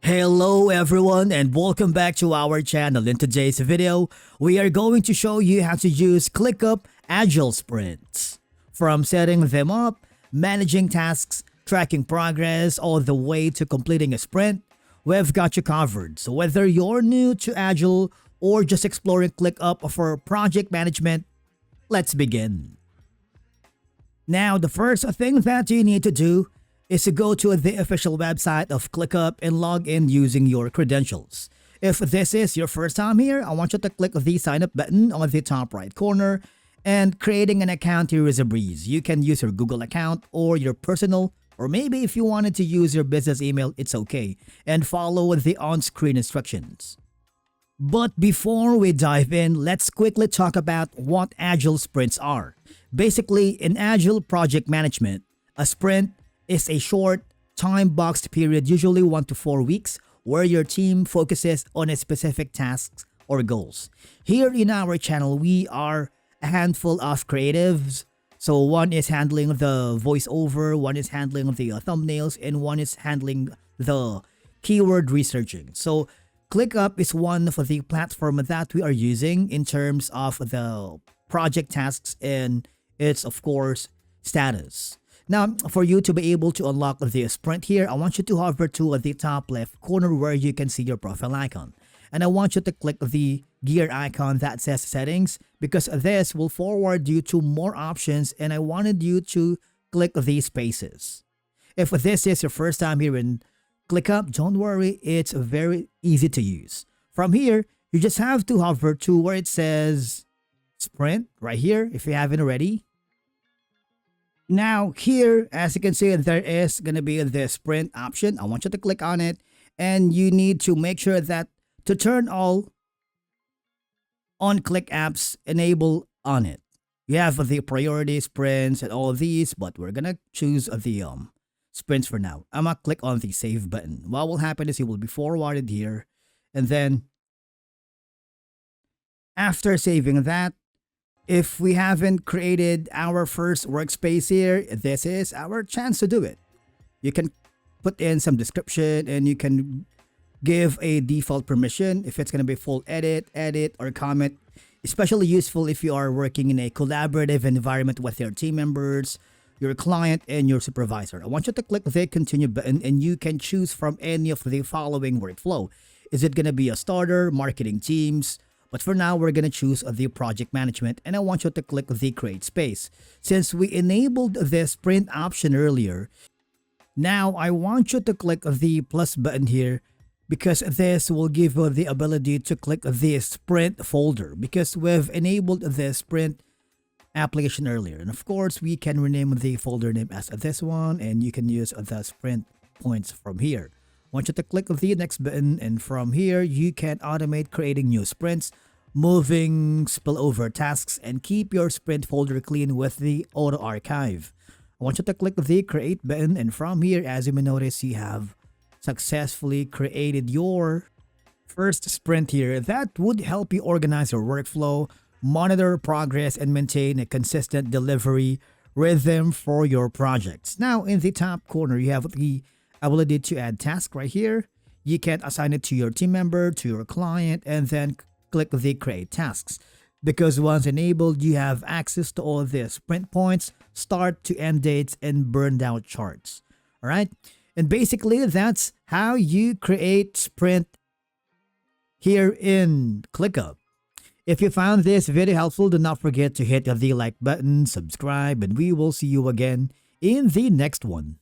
Hello everyone and welcome back to our channel. In today's video, we are going to show you how to use ClickUp Agile Sprints. From setting them up, managing tasks, tracking progress, all the way to completing a sprint, we've got you covered. So whether you're new to Agile or just exploring ClickUp for project management, let's begin. Now, the first thing that you need to do is to go to the official website of ClickUp and log in using your credentials. If this is your first time here, I want you to click the sign up button on the top right corner, and creating an account here is a breeze. You can use your Google account or your personal, or maybe if you wanted to use your business email, it's okay, and follow the on-screen instructions. But before we dive in, let's quickly talk about what Agile Sprints are. Basically, in Agile project management, a sprint is a short, time-boxed period, usually 1 to 4 weeks, where your team focuses on a specific tasks or goals. Here in our channel, we are a handful of creatives. So one is handling the voiceover, one is handling the thumbnails, and one is handling the keyword researching. So ClickUp is one of the platform that we are using in terms of the project tasks and its, of course, status. Now, for you to be able to unlock the sprint here, I want you to hover to the top left corner where you can see your profile icon. And I want you to click the gear icon that says settings, because this will forward you to more options, and I wanted you to click these spaces. If this is your first time here in ClickUp, don't worry, it's very easy to use. From here, you just have to hover to where it says sprint right here if you haven't already. Now here, as you can see, there is going to be the sprint option. I want you to click on it, and you need to make sure that to turn all on-click apps enable on it. You have the priority sprints and all of these, but we're going to choose the sprints for now. I'm going to click on the save button. What will happen is it will be forwarded here, and then after saving that, if we haven't created our first workspace here, this is our chance to do it. You can put in some description, and you can give a default permission if it's going to be full edit, or comment. Especially useful if you are working in a collaborative environment with your team members, your client, and your supervisor. I want you to click the continue button, and you can choose from any of the following workflow. Is it going to be a starter, marketing teams? But for now, we're going to choose the project management, and I want you to click the create space. Since we enabled the sprint option earlier, now I want you to click the plus button here, because this will give you the ability to click the sprint folder, because we've enabled the sprint application earlier. And of course, we can rename the folder name as this one, and you can use the sprint points from here. I want you to click the next button, and from here you can automate creating new sprints, moving spillover tasks, and keep your sprint folder clean with the auto archive. I want you to click the create button, and from here, as you may notice, you have successfully created your first sprint here. That would help you organize your workflow, monitor progress, and maintain a consistent delivery rhythm for your projects. Now, in the top corner, you have the ability to add task right here. You can assign it to your team member, to your client, and then click the create tasks. Because once enabled, you have access to all the sprint points, start to end dates, and burned out charts. All right. And basically, that's how you create sprint here in ClickUp. If you found this video helpful, do not forget to hit the like button, subscribe, and we will see you again in the next one.